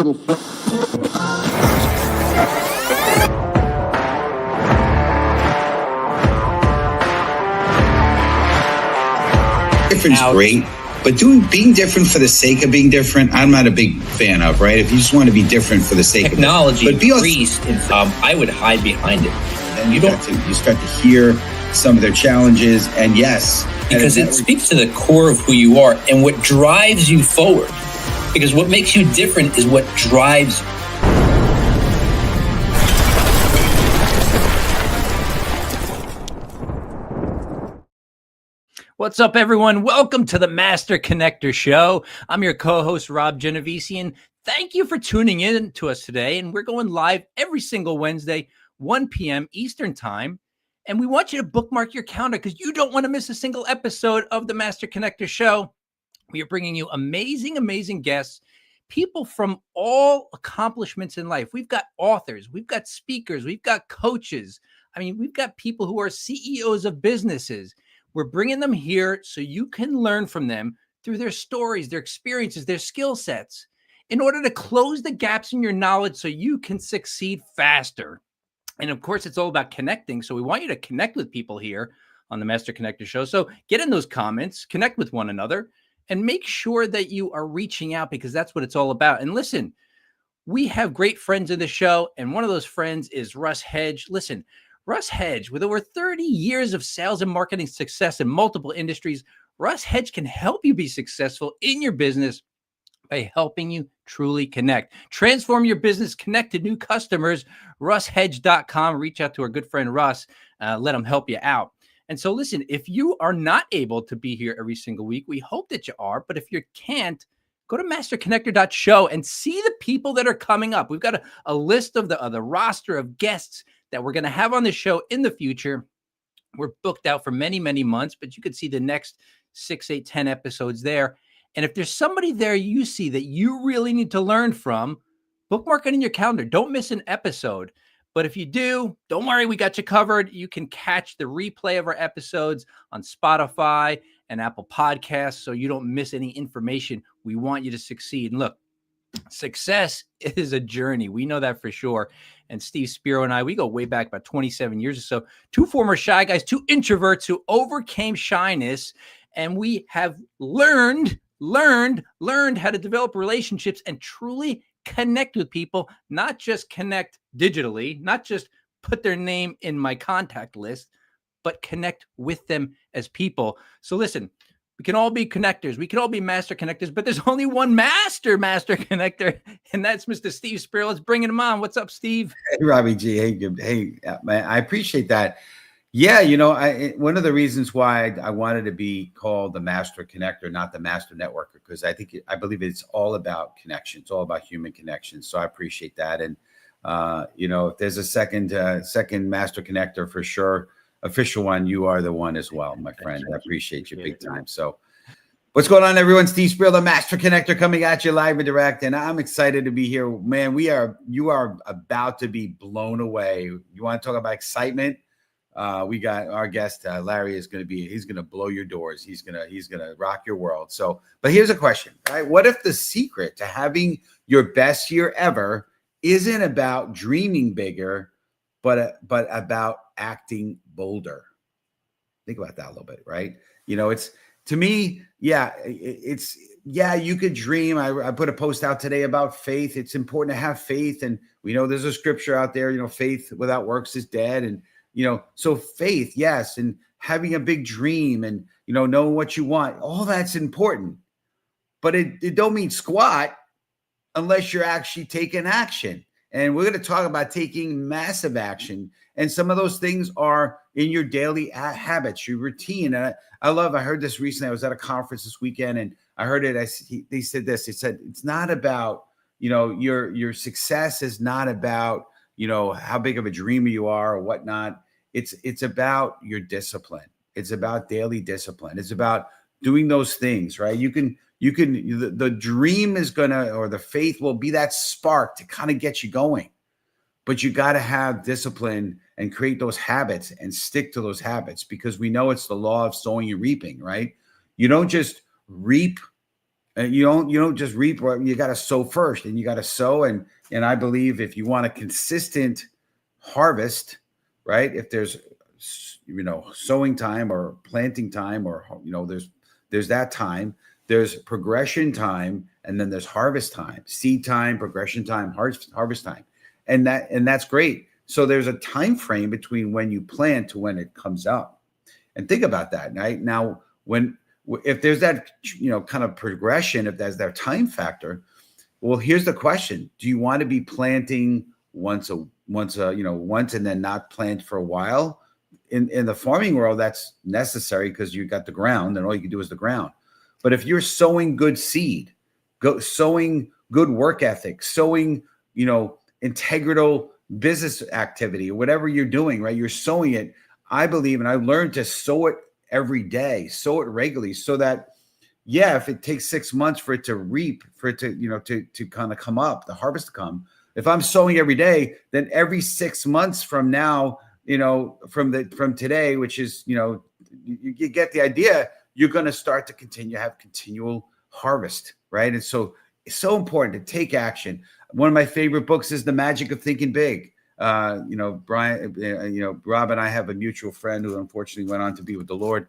Different's great, but being different for the sake of being different, I'm not a big fan of, right? If you just want to be different for the sake technology of it. Technology, I would hide behind it. And you start to hear some of their challenges, and yes. Because it speaks to the core of who you are and what drives you forward. Because what makes you different is what drives you. What's up, everyone? Welcome to the Master Connector Show. I'm your co-host, Rob Genovesi, and thank you for tuning in to us today. And we're going live every single Wednesday, 1 p.m. Eastern Time. And we want you to bookmark your calendar because you don't want to miss a single episode of the Master Connector Show. We are bringing you amazing, amazing guests, people from all accomplishments in life. We've got authors, we've got speakers, we've got coaches. I mean, we've got people who are CEOs of businesses. We're bringing them here so you can learn from them through their stories, their experiences, their skill sets, in order to close the gaps in your knowledge so you can succeed faster. And of course, it's all about connecting. So we want you to connect with people here on the Master Connector Show. So get in those comments, connect with one another, and make sure that you are reaching out because that's what it's all about. And listen, we have great friends in the show, and one of those friends is Russ Hedge. Listen, Russ Hedge, with over 30 years of sales and marketing success in multiple industries, Russ Hedge can help you be successful in your business by helping you truly connect. Transform your business, connect to new customers, russhedge.com. Reach out to our good friend Russ. Let him help you out. And so listen, if you are not able to be here every single week, we hope that you are. But if you can't, go to masterconnector.show and see the people that are coming up. We've got a list of the roster of guests that we're going to have on the show in the future. We're booked out for many, many months, but you could see the next 6, 8, 10 episodes there. And if there's somebody there you see that you really need to learn from, bookmark it in your calendar. Don't miss an episode. But if you do, don't worry, we got you covered. You can catch the replay of our episodes on Spotify and Apple Podcasts so you don't miss any information. We want you to succeed. And look, success is a journey. We know that for sure. And Steve Spiro and I, we go way back about 27 years or so. Two former shy guys, two introverts who overcame shyness. And we have learned how to develop relationships and truly connect with people, not just connect digitally, not just put their name in my contact list, but connect with them as people. So listen, we can all be connectors. We can all be master connectors, but there's only one master connector, and that's Mr. Steve Spiro. Let's bring him on. What's up, Steve? Hey, Robbie G. Hey, man, I appreciate that. Yeah, one of the reasons why I wanted to be called the Master Connector, not the Master Networker, because I believe it's all about connection. It's all about human connection. So I appreciate that. And if there's a second Master Connector for sure, official one, you are the one as well, my friend. I appreciate you big time. So what's going on, everyone? Steve Spiro, the Master Connector, coming at you live and direct. And I'm excited to be here. Man, you are about to be blown away. You want to talk about excitement? We got our guest, Larry, he's going to blow your doors. He's going to rock your world. So, but here's a question, right? What if the secret to having your best year ever isn't about dreaming bigger, but about acting bolder? Think about that a little bit, right? It's, to me, you could dream. I put a post out today about faith. It's important to have faith. And we know there's a scripture out there, faith without works is dead. And, so faith, yes. And having a big dream and, knowing what you want, all that's important, but it don't mean squat unless you're actually taking action. And we're going to talk about taking massive action. And some of those things are in your daily habits, your routine. I heard this recently. I was at a conference this weekend and I heard it. They said this. It said, it's not about, your success is not about, how big of a dreamer you are or whatnot. It's about your discipline. It's about daily discipline. It's about doing those things, right? The dream is or the faith will be that spark to kind of get you going, but you got to have discipline and create those habits and stick to those habits, because we know it's the law of sowing and reaping, right? You don't just reap And you don't just reap. You got to sow first, and you got to sow. And I believe if you want a consistent harvest, right? If there's sowing time or planting time, or there's that time. There's progression time, and then there's harvest time, seed time, progression time, harvest time, and that's great. So there's a time frame between when you plant to when it comes up. And think about that, right? Now, if there's that kind of progression, if there's that time factor, well, here's the question: do you want to be planting once and then not plant for a while? In the farming world, that's necessary because you got the ground, and all you can do is the ground. But if you're sowing good seed, sowing good work ethic, sowing integral business activity, or whatever you're doing, right? You're sowing it. I believe, and I learned to sow it every day, sow it regularly, so that, if it takes 6 months for it to reap, for it to kind of come up, the harvest to come. If I'm sowing every day, then every 6 months from now, from today, which is, you get the idea, you're going to start to have continual harvest, right? And so it's so important to take action. One of my favorite books is The Magic of Thinking Big. Brian, Rob and I have a mutual friend who unfortunately went on to be with the Lord,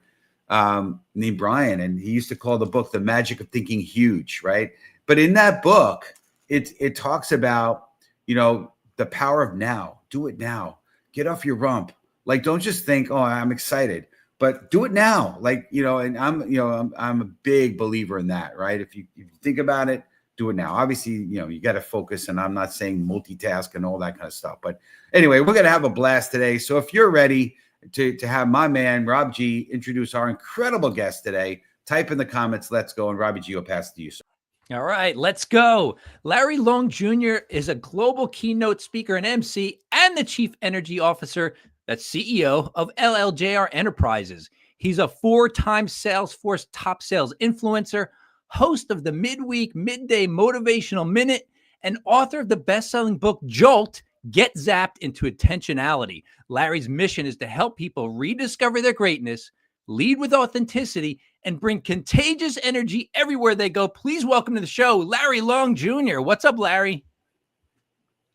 named Brian, and he used to call the book The Magic of Thinking Huge, right? But in that book, it talks about, the power of now. Do it now. Get off your rump. Like, don't just think, oh, I'm excited, but do it now. Like, and I'm a big believer in that, right? If you think about it, do it now. Obviously, you got to focus, and I'm not saying multitask and all that kind of stuff. But anyway, we're going to have a blast today. So if you're ready to have my man, Rob G, introduce our incredible guest today, type in the comments, let's go. And Robbie G, will pass it to you, sir. All right, let's go. Larry Long Jr. is a global keynote speaker and MC and the Chief Energy Officer, that's CEO of LLJR Enterprises. He's a 4-time Salesforce top sales influencer, host of the midday motivational minute, and author of the best-selling book, Jolt, Get Zapped into Intentionality. Larry's mission is to help people rediscover their greatness, lead with authenticity, and bring contagious energy everywhere they go. Please welcome to the show, Larry Long Jr. What's up, Larry?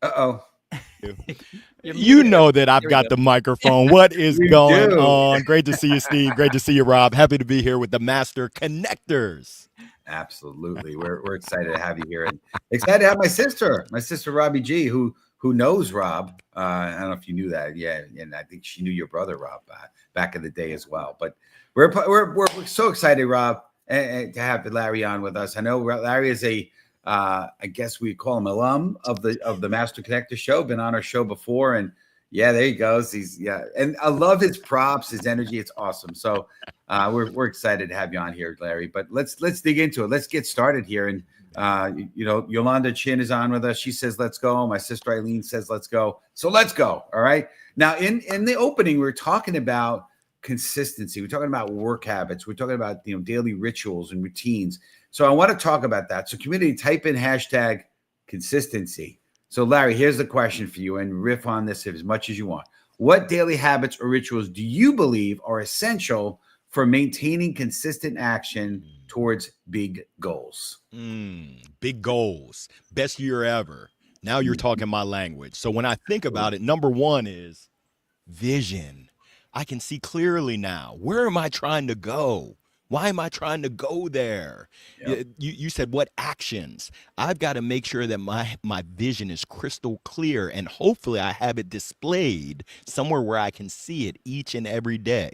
Uh-oh. You know that I've got the microphone. What is going on? Great to see you, Steve. Great to see you, Rob. Happy to be here with the Master Connectors. Absolutely. We're excited to have you here, and excited to have my sister Robbie G, who knows Rob. I don't know if you knew that. Yeah, and I think she knew your brother Rob back in the day as well. But we're so excited, Rob, and to have Larry on with us. I know Larry is I guess we call him alum of the Master Connector show. Been on our show before, and there he goes. And I love his props, his energy. It's awesome. So we're excited to have you on here, Larry. But let's dig into it. Let's get started here. And Yolanda Chin is on with us. She says, let's go. My sister Eileen says, let's go. So let's go. All right. Now, in the opening, we were talking about consistency. We're talking about work habits. We're talking about daily rituals and routines. So I want to talk about that. So community, type in hashtag consistency. So Larry, here's the question for you, and riff on this as much as you want. What daily habits or rituals do you believe are essential for maintaining consistent action towards big goals? Big goals. Best year ever. Now you're talking my language. So when I think about it, number one is vision. I can see clearly now. Where am I trying to go? Why am I trying to go there? Yep. You said what actions? I've got to make sure that my vision is crystal clear, and hopefully I have it displayed somewhere where I can see it each and every day.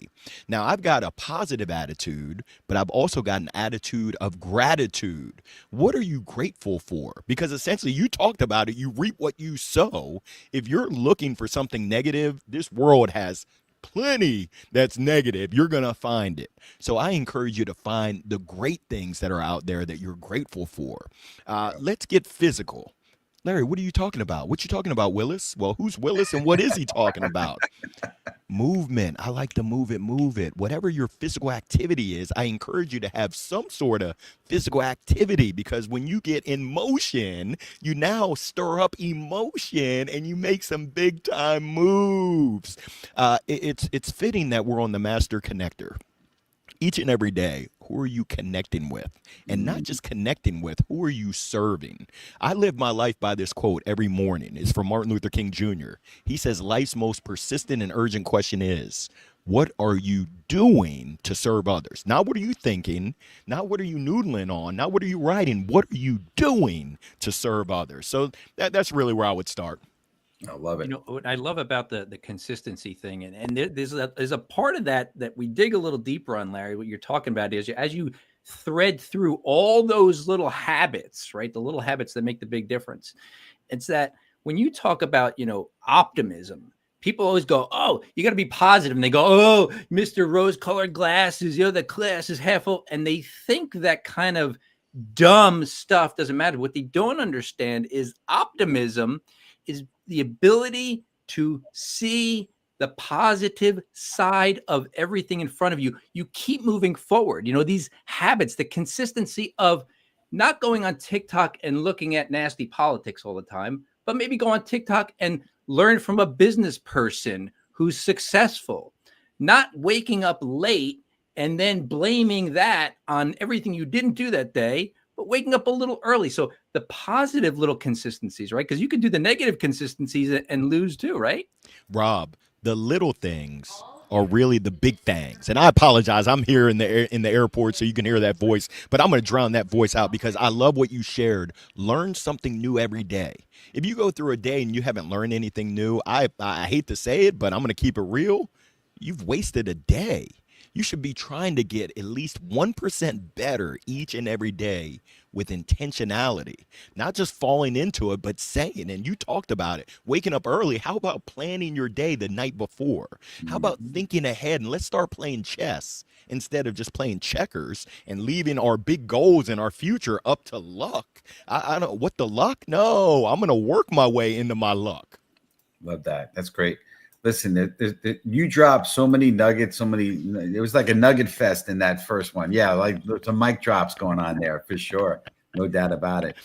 Now, I've got a positive attitude, but I've also got an attitude of gratitude. What are you grateful for? Because essentially you talked about it, you reap what you sow. If you're looking for something negative, this world has plenty that's negative. You're going to find it. So I encourage you to find the great things that are out there that you're grateful for. Let's get physical. Larry, what are you talking about? What you talking about, Willis? Well, who's Willis and what is he talking about? Movement. I like to move it. Whatever your physical activity is, I encourage you to have some sort of physical activity, because when you get in motion, you now stir up emotion and you make some big time moves. It's fitting that we're on the Master Connector. Each and every day, who are you connecting with? And not just connecting with, who are you serving? I live my life by this quote every morning. It's from Martin Luther King Jr. He says, life's most persistent and urgent question is, what are you doing to serve others? Not what are you thinking, not what are you noodling on, not what are you writing, what are you doing to serve others? So that's really where I would start. I love it. You know what I love about the consistency thing, and there's a part of that we dig a little deeper on, Larry. What you're talking about is as you thread through all those little habits, right? The little habits that make the big difference. It's that when you talk about, optimism, people always go, "Oh, you got to be positive," and they go, "Oh, Mr. Rose-colored glasses, the glass is half full," and they think that kind of dumb stuff doesn't matter. What they don't understand is optimism is the ability to see the positive side of everything in front of you. You keep moving forward. These habits, the consistency of not going on TikTok and looking at nasty politics all the time, but maybe go on TikTok and learn from a business person who's successful, not waking up late and then blaming that on everything you didn't do that day, but waking up a little early. So the positive little consistencies, right? Because you can do the negative consistencies and lose too, right? Rob, the little things are really the big things. And I apologize. I'm here in the airport, so you can hear that voice, but I'm going to drown that voice out because I love what you shared. Learn something new every day. If you go through a day and you haven't learned anything new, I hate to say it, but I'm going to keep it real. You've wasted a day. You should be trying to get at least 1% better each and every day with intentionality, not just falling into it, but saying, and you talked about it, waking up early. How about planning your day the night before? How about thinking ahead and let's start playing chess instead of just playing checkers and leaving our big goals and our future up to luck? I don't, what the luck? No, I'm going to work my way into my luck. Love that. That's great. Listen, you dropped so many nuggets, it was like a nugget fest in that first one. Yeah, like some mic drops going on there for sure. No doubt about it.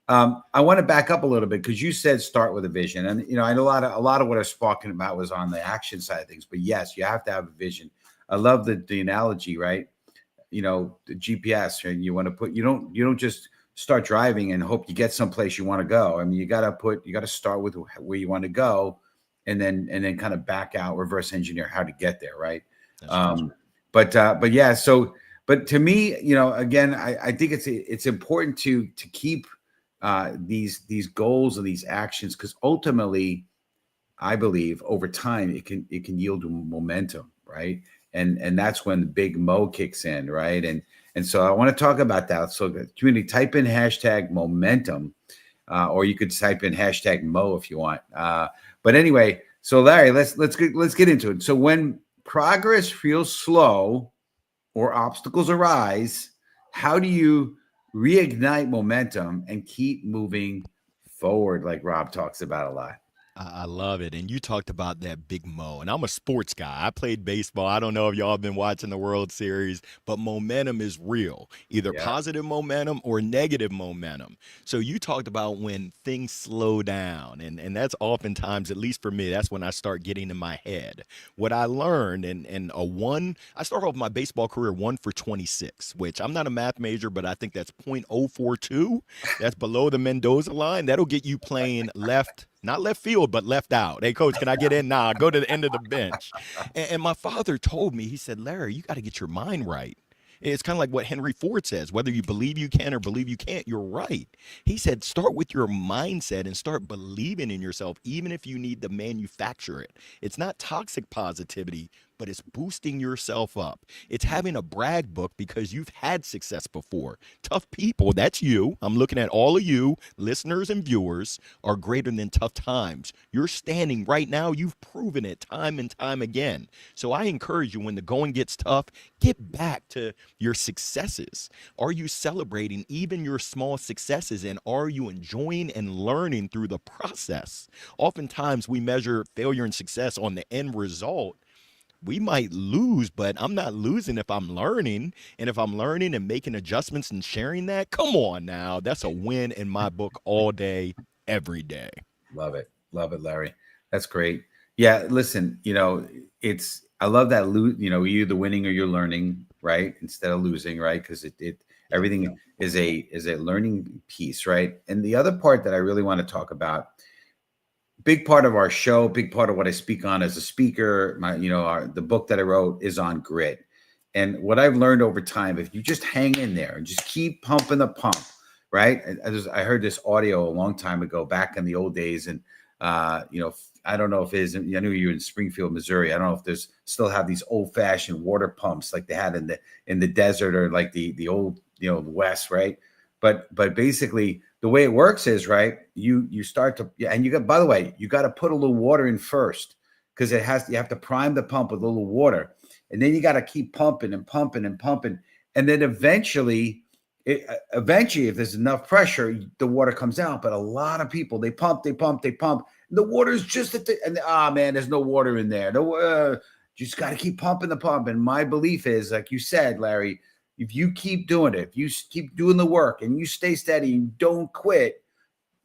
I want to back up a little bit because you said start with a vision. And, I know a lot of what I was talking about was on the action side of things. But yes, you have to have a vision. I love the analogy, right? The GPS, and you want to put, you don't just start driving and hope you get someplace you want to go. I mean, you got to start with where you want to go. And then kind of back out, reverse engineer how to get there, right? But yeah, but to me, again, I think it's important to keep these goals and these actions, because ultimately, I believe over time it can yield momentum, right? And that's when the big mo kicks in, right? And so I want to talk about that. So the community, type in hashtag momentum, or you could type in hashtag mo if you want. But anyway, so Larry, let's get into it. So when progress feels slow or obstacles arise, how do you reignite momentum and keep moving forward, like Rob talks about a lot? I love it. And you talked about that big mo. And I'm a sports guy. I played baseball. I don't know if y'all have been watching the World Series, but momentum is real, either positive momentum or negative momentum. So you talked about when things slow down. And that's oftentimes, at least for me, that's when I start getting in my head. What I learned I started off my baseball career 1 for 26, which I'm not a math major, but I think that's .042. That's below the Mendoza line. That'll get you playing not left field, but left out. Hey, coach, can I get in? Nah, go to the end of the bench. And my father told me, he said, Larry, you got to get your mind right. It's kind of like what Henry Ford says, whether you believe you can or believe you can't, you're right. He said, start with your mindset and start believing in yourself, even if you need to manufacture it. It's not toxic positivity, but it's boosting yourself up. It's having a brag book because you've had success before. Tough people, that's you. I'm looking at all of you, listeners and viewers, are greater than tough times. You're standing right now. You've proven it time and time again. So I encourage you, when the going gets tough, get back to your successes. Are you celebrating even your small successes, and are you enjoying and learning through the process? Oftentimes we measure failure and success on the end result. We might lose, but I'm not losing if I'm learning. And if I'm learning and making adjustments and sharing that, come on now. That's a win in my book all day, every day. Love it. Love it, Larry. That's great. Yeah, listen, I love that, you're either winning or you're learning. right? Instead of losing, right? Because everything is a learning piece, right? And the other part that I really want to talk about, big part of our show, big part of what I speak on as a speaker, the book that I wrote is on grit. And what I've learned over time, if you just hang in there and just keep pumping the pump, right? I heard this audio a long time ago, back in the old days, and I don't know if it is. I knew you were in Springfield, Missouri. I don't know if there's still have these old-fashioned water pumps like they had in the desert, or like the old the West, right? But basically the way it works is, right, you start to, and you got, by the way, you got to put a little water in first, because you have to prime the pump with a little water, and then you got to keep pumping and pumping and pumping, and then eventually if there's enough pressure, the water comes out. But a lot of people, they pump, the water is just man, there's no water in there. You just got to keep pumping the pump. And my belief is, like you said, Larry, if you keep doing it, if you keep doing the work and you stay steady and don't quit,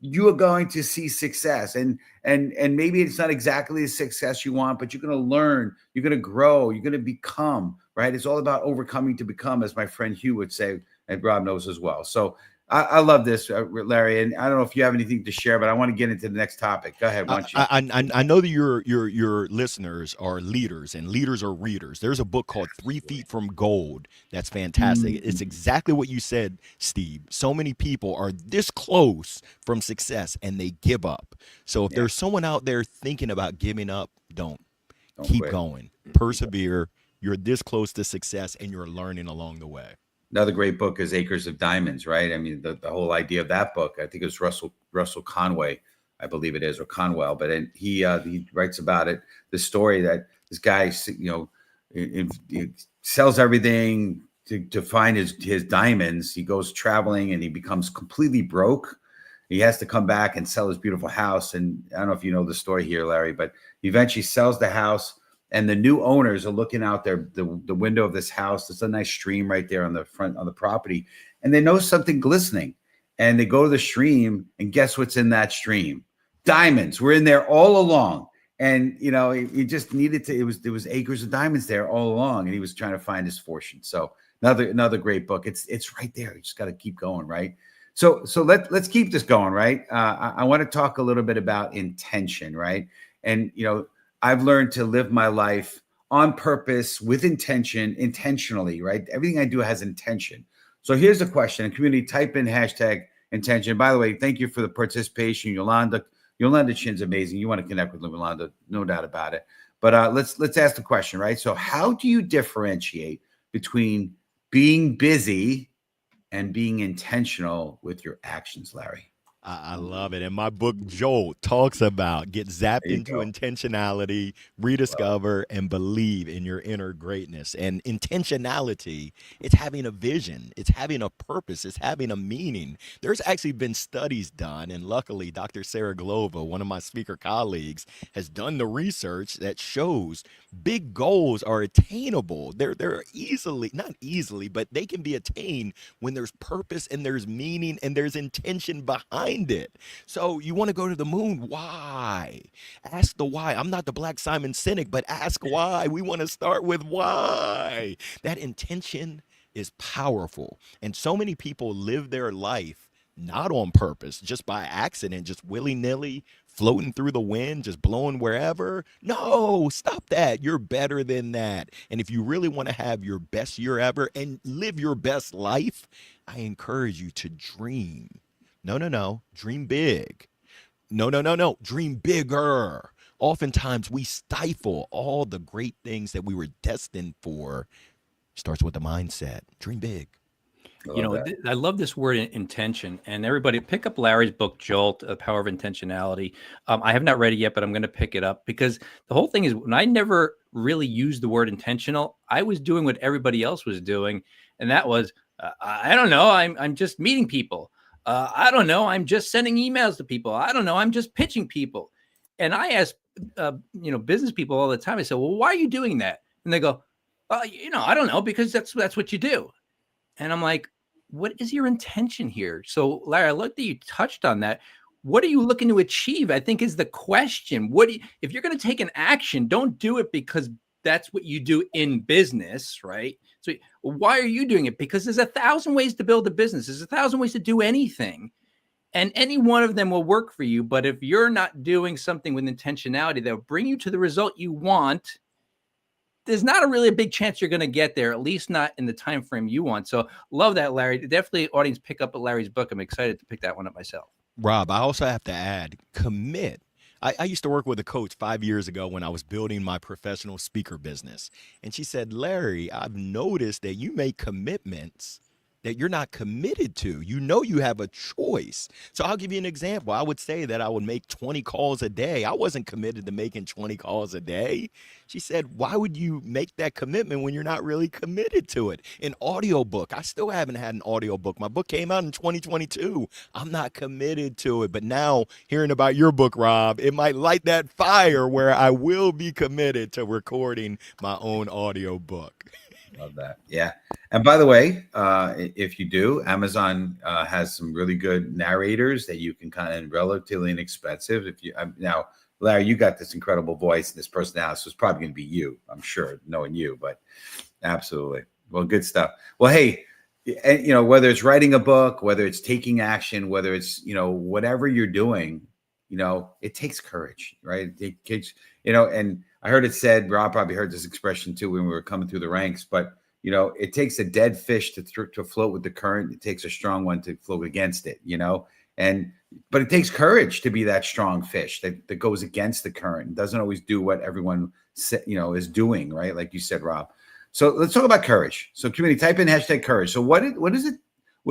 you are going to see success. And maybe it's not exactly the success you want, but you're going to learn, you're going to grow, you're going to become, right? It's all about overcoming to become, as my friend Hugh would say, and Rob knows as well. So I love this, Larry, and I don't know if you have anything to share, but I want to get into the next topic. Go ahead. Why don't you? I know that your listeners are leaders, and leaders are readers. There's a book called 3 Feet from Gold that's fantastic. It's exactly what you said, Steve. So many people are this close from success and they give up. So if there's someone out there thinking about giving up, don't keep quit. Going, persevere. You're this close to success, and you're learning along the way. Another great book is Acres of Diamonds, right? I mean, the whole idea of that book, I think it was Russell Conway, I believe it is, or Conwell, but he writes about it, the story that this guy, he sells everything to find his diamonds. He goes traveling and he becomes completely broke. He has to come back and sell his beautiful house. And I don't know if you know the story here, Larry, but he eventually sells the house. And the new owners are looking out the window of this house. There's a nice stream right there on the front of the property. And they notice something glistening. And they go to the stream, and guess what's in that stream? Diamonds were in there all along. And, he just needed to, there was acres of diamonds there all along. And he was trying to find his fortune. So another great book. It's right there. You just got to keep going, right? So let's keep this going, right? I want to talk a little bit about intention, right? And, I've learned to live my life on purpose, with intention, intentionally, right? Everything I do has intention. So here's the question. Community, type in hashtag intention. By the way, thank you for the participation, Yolanda. Yolanda Chin's amazing. You want to connect with Yolanda, no doubt about it. But let's ask the question, right? So how do you differentiate between being busy and being intentional with your actions, Larry? I love it. And my book, Joel, talks about get zapped into intentionality, rediscover, and believe in your inner greatness. And intentionality, it's having a vision, it's having a purpose, it's having a meaning. There's actually been studies done, and luckily, Dr. Sarah Glova, one of my speaker colleagues, has done the research that shows big goals are attainable. They're easily, not easily, but they can be attained when there's purpose and there's meaning and there's intention behind it. So you want to go to the moon. Why? Ask the why. I'm not the Black Simon Sinek, but ask why. We want to start with why. That intention is powerful. And so many people live their life not on purpose, just by accident, just willy-nilly, floating through the wind, just blowing wherever. No, stop that. You're better than that. And if you really want to have your best year ever and live your best life, I encourage you to dream. No. Dream big. No. Dream bigger. Oftentimes we stifle all the great things that we were destined for. Starts with the mindset. Dream big. I love this word intention, and everybody pick up Larry's book, Jolt, The Power of Intentionality. I have not read it yet, but I'm going to pick it up, because the whole thing is, when I never really used the word intentional, I was doing what everybody else was doing. And that was, I don't know, I'm just meeting people. I don't know, I'm just sending emails to people. I don't know, I'm just pitching people. And I ask, business people all the time, I say, well, why are you doing that? And they go, I don't know, because that's what you do. And I'm like, what is your intention here? So, Larry, I like that you touched on that. What are you looking to achieve? I think is the question. If you're going to take an action, don't do it because that's what you do in business, right? So why are you doing it? Because there's 1,000 ways to build a business. There's 1,000 ways to do anything. And any one of them will work for you. But if you're not doing something with intentionality that will bring you to the result you want, there's not a big chance you're going to get there, at least not in the time frame you want. So love that, Larry. Definitely audience pick up Larry's book. I'm excited to pick that one up myself. Rob, I also have to add, commit. I used to work with a coach 5 years ago when I was building my professional speaker business. And she said, Larry, I've noticed that you make commitments that you're not committed to. You know you have a choice. So I'll give you an example. I would say that I would make 20 calls a day. I wasn't committed to making 20 calls a day. She said, why would you make that commitment when you're not really committed to it? An audiobook. I still haven't had an audiobook. My book came out in 2022. I'm not committed to it. But now hearing about your book, Rob, it might light that fire where I will be committed to recording my own audiobook. Love that. Yeah. And by the way, if you do, Amazon has some really good narrators that you can kind of relatively inexpensive. If you now, Larry, you got this incredible voice and this personality, so it's probably going to be you, I'm sure, knowing you. But absolutely, well, good stuff. Well, hey, and whether it's writing a book, whether it's taking action, whether it's whatever you're doing, it takes courage, right? It takes and I heard it said, Rob probably heard this expression too when we were coming through the ranks, but it takes a dead fish to float with the current. It takes a strong one to float against it, but it takes courage to be that strong fish that goes against the current and doesn't always do what everyone is doing, right? Like you said, Rob. So let's talk about courage. So community, type in #courage. So what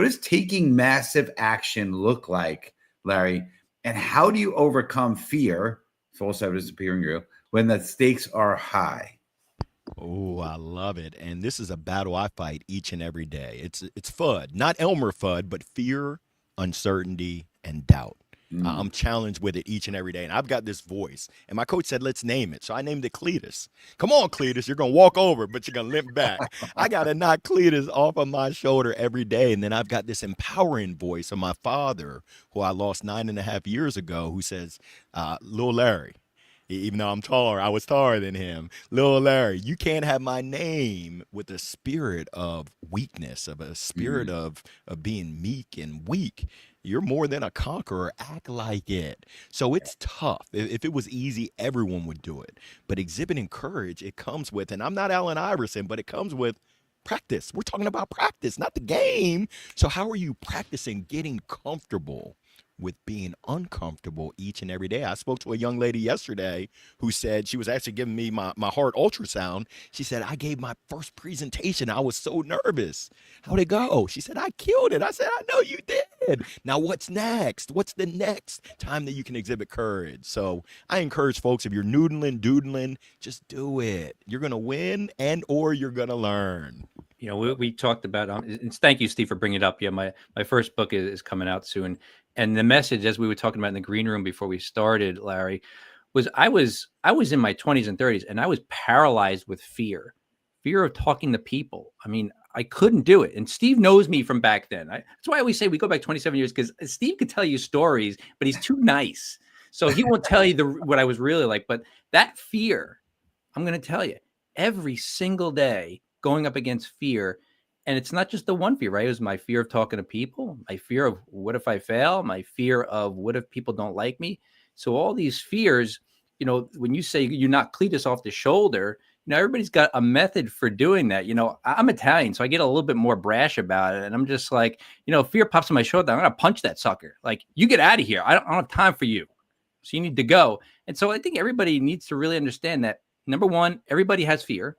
does taking massive action look like, Larry? And how do you overcome fear, false evidence appearing real, when the stakes are high? Oh, I love it. And this is a battle I fight each and every day. It's FUD, not Elmer FUD, but fear, uncertainty, and doubt. I'm challenged with it each and every day. And I've got this voice. And my coach said, let's name it. So I named it Cletus. Come on, Cletus. You're going to walk over, but you're going to limp back. I got to knock Cletus off of my shoulder every day. And then I've got this empowering voice of my father, who I lost 9.5 years ago, who says, Lil Larry, even though I'm taller, I was taller than him. Lil Larry, you can't have my name with a spirit of weakness, of a spirit of being meek and weak. You're more than a conqueror. Act like it. So it's tough. If it was easy, everyone would do it. But exhibiting courage, it comes with, and I'm not Allen Iverson, but it comes with practice. We're talking about practice, not the game. So how are you practicing getting comfortable with being uncomfortable each and every day? I spoke to a young lady yesterday who said, she was actually giving me my heart ultrasound. She said, I gave my first presentation. I was so nervous. How'd it go? She said, I killed it. I said, I know you did. Now what's next? What's the next time that you can exhibit courage? So I encourage folks, if you're noodling, doodling, just do it. You're going to win or you're going to learn. We talked about, and thank you, Steve, for bringing it up. Yeah, my first book is coming out soon. And the message, as we were talking about in the green room before we started, Larry, was I was in my 20s and 30s, and I was paralyzed with fear of talking to people. I mean, I couldn't do it. And Steve knows me from back then. That's why I always say we go back 27 years, because Steve could tell you stories, but he's too nice. So he won't tell you what I was really like. But that fear, I'm going to tell you, every single day going up against fear. And it's not just the one fear, right? It was my fear of talking to people, my fear of what if I fail, my fear of what if people don't like me. So all these fears, when you say you knock Cletus off the shoulder, everybody's got a method for doing that. I'm Italian, so I get a little bit more brash about it. And I'm just like, fear pops on my shoulder, I'm going to punch that sucker. Like, you get out of here. I don't have time for you. So you need to go. And so I think everybody needs to really understand that, number one, everybody has fear.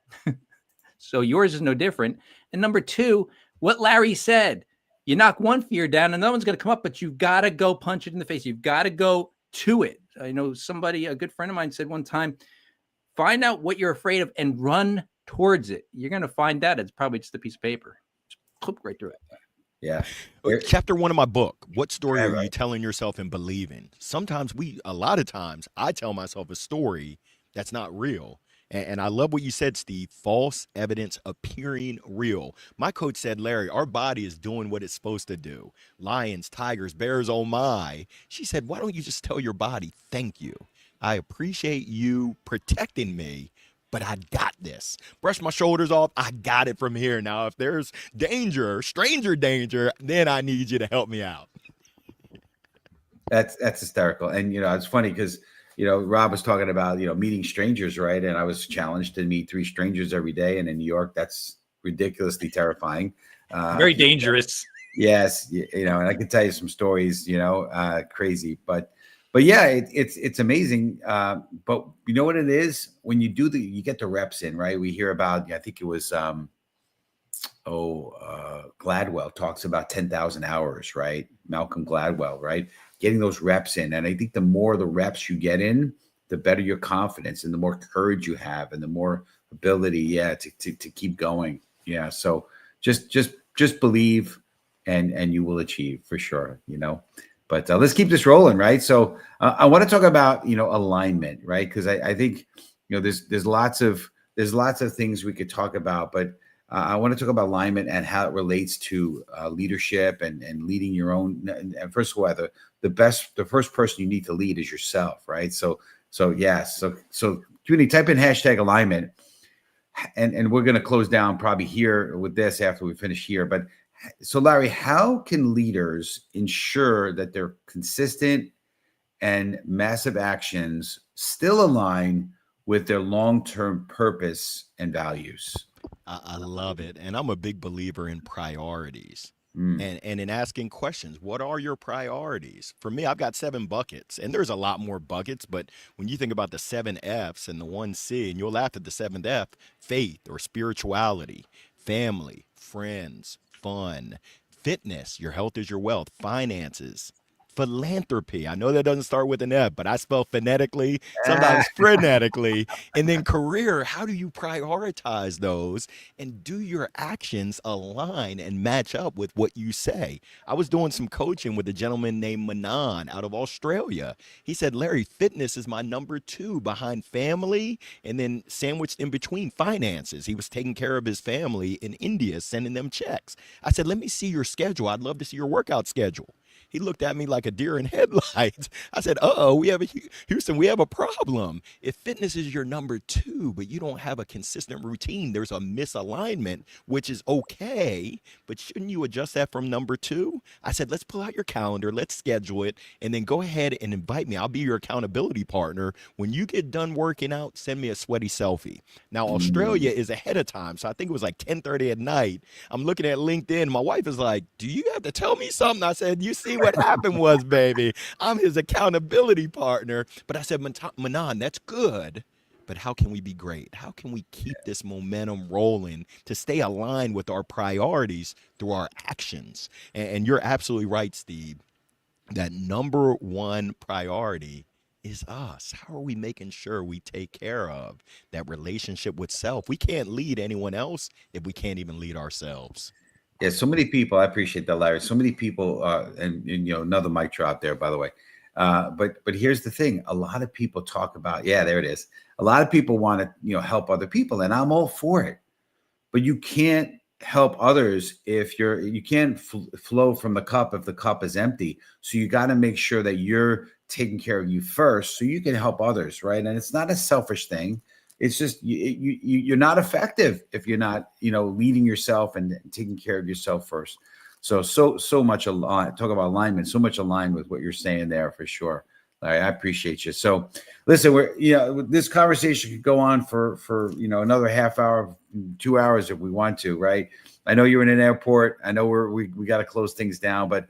So yours is no different. And number two, what Larry said, you knock one fear down, another one's going to come up, but you've got to go punch it in the face. You've got to go to it. I know a good friend of mine said one time, find out what you're afraid of and run towards it. You're going to find out it's probably just a piece of paper. Just clip right through it. Yeah. Chapter 1 of my book, what story are you telling yourself and believing? Sometimes a lot of times I tell myself a story that's not real. And I love what you said, Steve, false evidence appearing real. My coach said, Larry, our body is doing what it's supposed to do. Lions, tigers, bears, oh my. She said, why don't you just tell your body, thank you. I appreciate you protecting me, but I got this. Brush my shoulders off. I got it from here. Now, if there's danger, stranger danger, then I need you to help me out. That's hysterical. And it's funny because Rob was talking about meeting strangers, right? And I was challenged to meet 3 strangers every day, and in New York, that's ridiculously terrifying. Very dangerous. Yes, and I can tell you some stories, crazy, but yeah, it's amazing. But you know what it is when you you get the reps in, right? We hear about, I think it was Gladwell talks about 10,000 hours, right? Malcolm Gladwell, right? Getting those reps in. And I think the more the reps you get in, the better your confidence and the more courage you have and the more ability, to keep going. Yeah. So just believe and you will achieve for sure, But let's keep this rolling, right? So I want to talk about, alignment, right? Because I think, there's lots of things we could talk about, but I want to talk about alignment and how it relates to leadership and leading your own. And first of all, the first person you need to lead is yourself, right? So Judy, type in hashtag alignment, and we're going to close down probably here with this after we finish here. But so Larry, how can leaders ensure that their consistent and massive actions still align with their long-term purpose and values? I love it. And I'm a big believer in priorities. Mm. And in asking questions, what are your priorities? For me, I've got 7 buckets, and there's a lot more buckets, but when you think about the 7 F's and the 1 C, and you'll laugh at the 7th F, faith or spirituality, family, friends, fun, fitness, your health is your wealth, finances, philanthropy. I know that doesn't start with an F, but I spell phonetically, sometimes frenetically. And then career, how do you prioritize those? And do your actions align and match up with what you say? I was doing some coaching with a gentleman named Manan out of Australia. He said, Larry, fitness is my number 2 behind family and then sandwiched in between finances. He was taking care of his family in India, sending them checks. I said, let me see your schedule. I'd love to see your workout schedule. He looked at me like a deer in headlights. I said, Houston, we have a problem. If fitness is your number 2, but you don't have a consistent routine, there's a misalignment, which is okay, but shouldn't you adjust that from number 2? I said, let's pull out your calendar, let's schedule it, and then go ahead and invite me. I'll be your accountability partner. When you get done working out, send me a sweaty selfie. Now, Australia is ahead of time, so I think it was like 10:30 at night. I'm looking at LinkedIn. My wife is like, do you have to tell me something? I said, you see what happened was, baby, I'm his accountability partner. But I said, Manan, that's good. But how can we be great? How can we keep this momentum rolling to stay aligned with our priorities through our actions? And you're absolutely right, Steve. That number 1 priority is us. How are we making sure we take care of that relationship with self? We can't lead anyone else if we can't even lead ourselves. Yeah, so many people. I appreciate that, Larry. So many people, and another mic drop there, by the way. But here's the thing: a lot of people talk about, there it is. A lot of people want to help other people, and I'm all for it. But you can't help others if you can't flow from the cup if the cup is empty. So you got to make sure that you're taking care of you first, so you can help others, right? And it's not a selfish thing. It's just you're not effective if you're not, leading yourself and taking care of yourself first. So much talk about alignment, so much aligned with what you're saying there for sure. Larry, I appreciate you. So listen, this conversation could go on for another half hour, 2 hours if we want to, right? I know you're in an airport. I know we got to close things down, but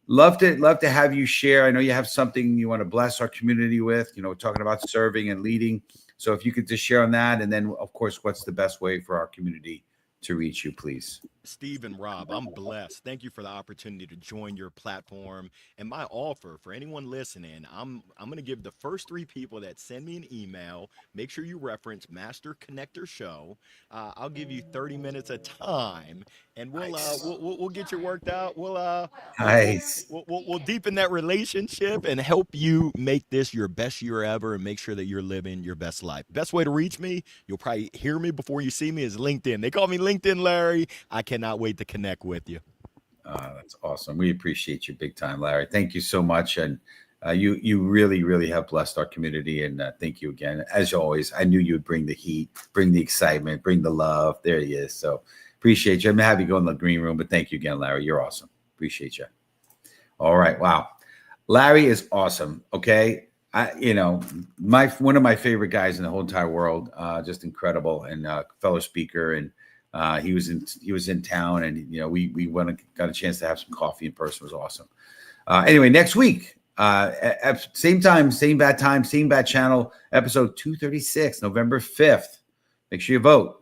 love to have you share. I know you have something you want to bless our community with, talking about serving and leading. So if you could just share on that, and then of course, what's the best way for our community to reach you, please? Steve and Rob, I'm blessed. Thank you for the opportunity to join your platform. And my offer for anyone listening, I'm going to give the first 3 people that send me an email, make sure you reference Master Connector Show. I'll give you 30 minutes of time, and we'll get you worked out. We'll deepen that relationship and help you make this your best year ever and make sure that you're living your best life. Best way to reach me, you'll probably hear me before you see me, is LinkedIn. They call me LinkedIn Larry. I cannot wait to connect with you. That's awesome. We appreciate you big time, Larry. Thank you so much. And You really, really have blessed our community, and thank you again. As always, I knew you would bring the heat, bring the excitement, bring the love. There he is. So appreciate you. I'm happy to go in the green room, but thank you again, Larry. You're awesome. Appreciate you. All right. Wow. Larry is awesome. Okay. One of my favorite guys in the whole entire world, just incredible, and fellow speaker. And he was in town, and we went and got a chance to have some coffee in person. It was awesome. Anyway, next week, same time, same bad time, same bad channel, episode 236, November 5th. Make sure you vote.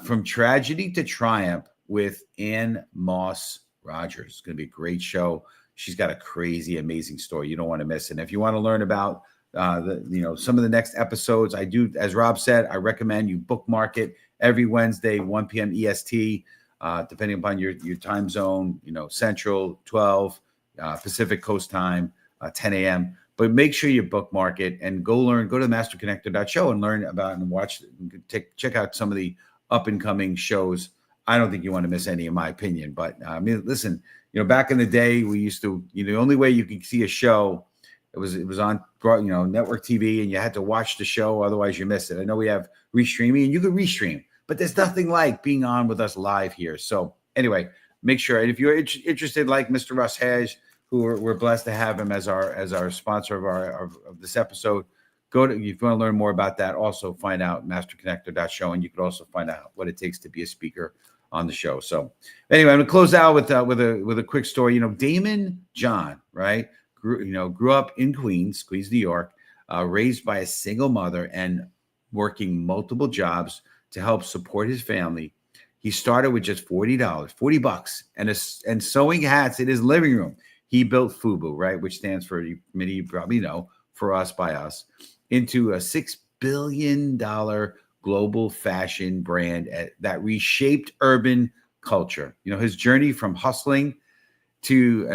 From Tragedy to Triumph with Ann Moss Rogers. It's going to be a great show. She's got a crazy, amazing story. You don't want to miss it. And if you want to learn about some of the next episodes, I do, as Rob said, I recommend you bookmark it every Wednesday, 1 p.m. EST, depending upon your time zone, Central, 12, Pacific Coast time, 10 a.m. But make sure you bookmark it and go to the masterconnector.show and learn about and watch, check out some of the up and coming shows. I don't think you want to miss any, in my opinion. But listen, back in the day, we used to, the only way you could see a show, it was on, network TV, and you had to watch the show. Otherwise you missed it. I know we have restreaming, and you can restream, but there's nothing like being on with us live here. So anyway, make sure. And if you're interested, like Mr. Russ Hedge, who we're blessed to have him as our sponsor of this episode, if you want to learn more about that, also find out masterconnector.show, and you can also find out what it takes to be a speaker on the show. So anyway, I'm gonna close out with a quick story. Damon John, right? Grew up in Queens, New York, raised by a single mother and working multiple jobs to help support his family. He started with just $40 and sewing hats in his living room. He built FUBU, right, which stands for, many of you probably know, for us, by us, into a $6 billion global fashion brand that reshaped urban culture. His journey from hustling to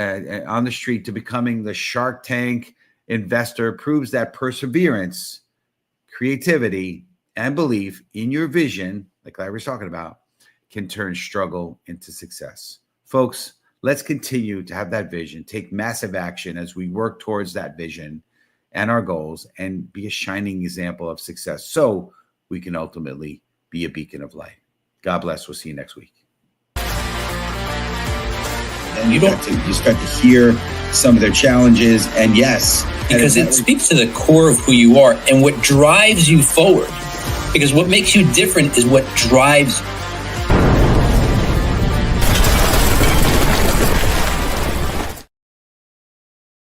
on the street to becoming the Shark Tank investor proves that perseverance, creativity, and belief in your vision, like Larry was talking about, can turn struggle into success. Folks, let's continue to have that vision, take massive action as we work towards that vision and our goals, and be a shining example of success so we can ultimately be a beacon of light. God bless. We'll see you next week. And you start to hear some of their challenges, and yes, because it speaks to the core of who you are and what drives you forward. Because what makes you different is what drives